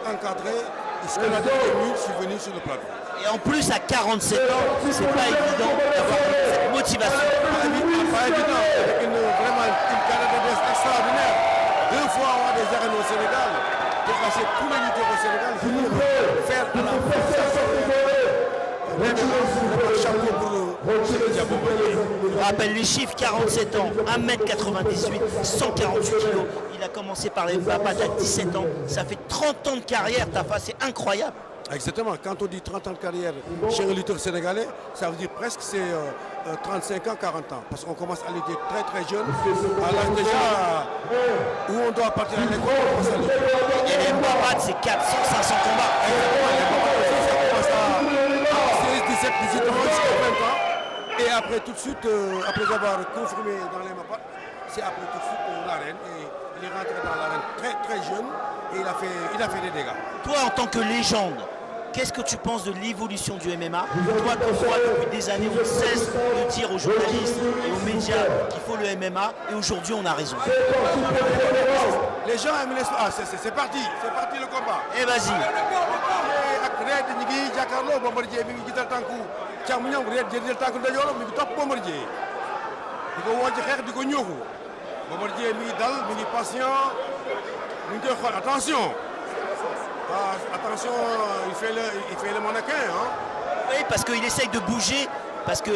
encadré, escaladé les murs, je suis venu sur le plateau. Et en plus, à 47 ans, c'est pas évident d'avoir cette motivation. Pas évident, avec vraiment une carrière de danse extraordinaire. 2 fois avoir des arènes au Sénégal, dépasser tous les lutteurs au Sénégal, venir faire à la chapeau pour Je rappelle les chiffres, 47 ans, 1m98, 148 kg. Il a commencé par les papates à 17 ans. Ça fait 30 ans de carrière, ta face, c'est incroyable. Exactement. Quand on dit 30 ans de carrière chez un lutteur sénégalais, ça veut dire presque c'est 35 ans, 40 ans. Parce qu'on commence à lutter très très jeune. À l'âge déjà où on doit partir à l'école, on commence à lutter. Et les papates, c'est 400, 500 combats. Exactement. Les papates aussi, ça commence à 16, 17, 18 ans, jusqu'à 20 ans. Et après tout de suite, après avoir confirmé dans les papates, c'est après tout de suite l'arène. Et il est rentré dans l'arène très très jeune et il a fait des dégâts. Toi, en tant que légende, qu'est-ce que tu penses de l'évolution du MMA? Toi, qu'on voit depuis des années, on cesse de dire aux journalistes et aux médias qu'il faut le MMA, et aujourd'hui, on a raison. Les gens aiment l'espoir. Ah, c'est parti le combat. Et vas-y. Attention. Attention, il fait le mannequin. Hein. Oui, parce qu'il essaye de bouger, parce que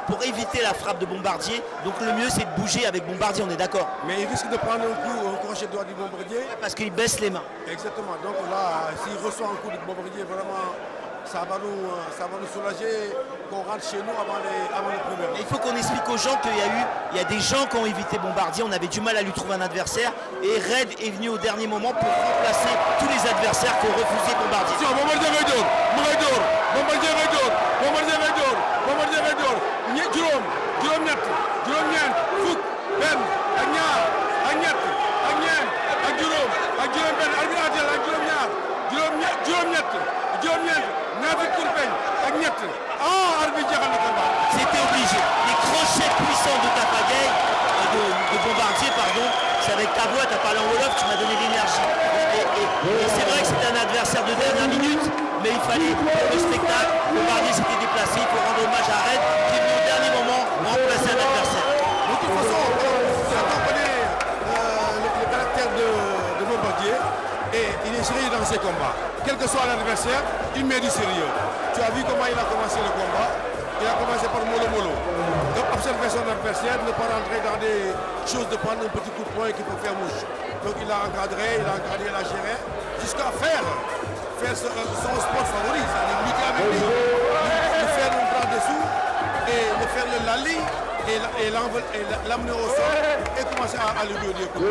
pour éviter la frappe de Bombardier, donc le mieux c'est de bouger avec Bombardier, on est d'accord. Mais il risque de prendre un coup, un crochet de doigt du Bombardier. Parce qu'il baisse les mains. Exactement. Donc là, s'il reçoit un coup de Bombardier, vraiment, ça va nous soulager qu'on rentre chez nous avant le premier. Il faut qu'on explique aux gens qu'il y a des gens qui ont évité Bombardier, on avait du mal à lui trouver un adversaire, et Red est venu au dernier moment pour remplacer tous les adversaires qui ont refusé Bombardier. Bombardier va door, Bombardier va door, juróom-ñett, fukk, benn, ak ñaar, ak ñett, ak ñeent, ak juróom, ak juróom-benn, arbitre ak juróom-ñaar, juróom-ñett, ñaar fukk kurpeñ, ak ñett. Ah, arbitre jeexal na combat. C'était obligé. Les crochets puissants de Tafa Gueye, de Bombardier, pardon, c'est avec ta voix, tu as parlé en Wolof, tu m'as donné l'énergie. Et c'est vrai que c'était un adversaire de dernière minute, mais il fallait le spectacle. Bombardier s'était déplacé, il faut rendre hommage à Red, qui est venu au dernier moment remplacer un adversaire. De toute façon, quand on connaît le caractère de Bombardier, et il est sérieux dans ses combats. Quel que soit l'adversaire, il met du sérieux. Tu as vu comment il a commencé le combat. Il a commencé par mollo. Donc observer son adversaire, ne pas rentrer dans des choses de prendre un petit coup de poing qui peut faire mouche. Donc il a encadré, il a géré, jusqu'à faire son sport favori, c'est-à-dire lutter avec lui, lui faire un bras dessous et le faire le lali et l'amener au sol et commencer à lui donner des coups.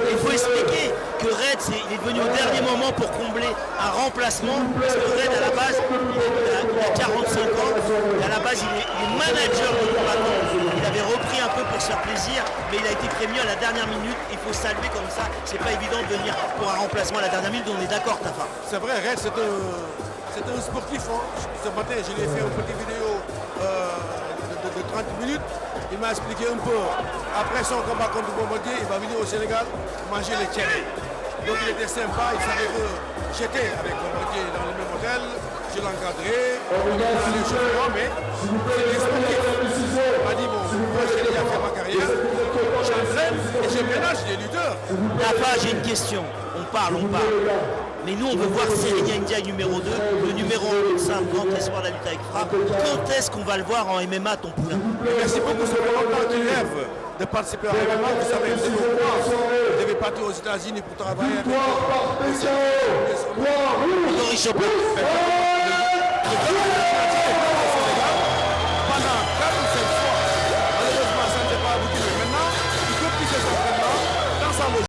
Il faut expliquer que Red, il est venu au dernier moment pour combler un remplacement, parce que Red, à la base, il a 45 ans, et à la base, il est manager de combattant. Il avait repris un peu pour se faire plaisir, mais il a été prévenu à la dernière minute. Il faut saluer comme ça, c'est pas évident de venir pour un remplacement à la dernière minute, on est d'accord, Tafa. C'est vrai, Red, c'est un sportif. Hein. Ce matin, je lui ai fait une petite vidéo de 30 minutes. Il m'a expliqué un peu. Après son combat contre Bombardier, il va venir au Sénégal manger les tchérés. Donc il était sympa, il savait que j'étais avec Bombardier dans le même hôtel, je l'encadrais, on est allé chez moi, mais c'était sportif. Il m'a dit, bon, moi j'ai déjà fait ma carrière, j'entraîne et je ménage des lutteurs. Tafa, j'ai une question. On parle. Mais nous, on veut voir Serigne Ndiaye numéro 2, le numéro 1 de simple, grand espoir de la lutte avec frappe. Quand est-ce qu'on va le voir en MMA, ton poulain? Merci beaucoup, c'est vraiment longtemps qu'il rêve de participer à MMA. Vous savez, vous devez partir aux États-Unis pour travailler avec Maurice Chopin.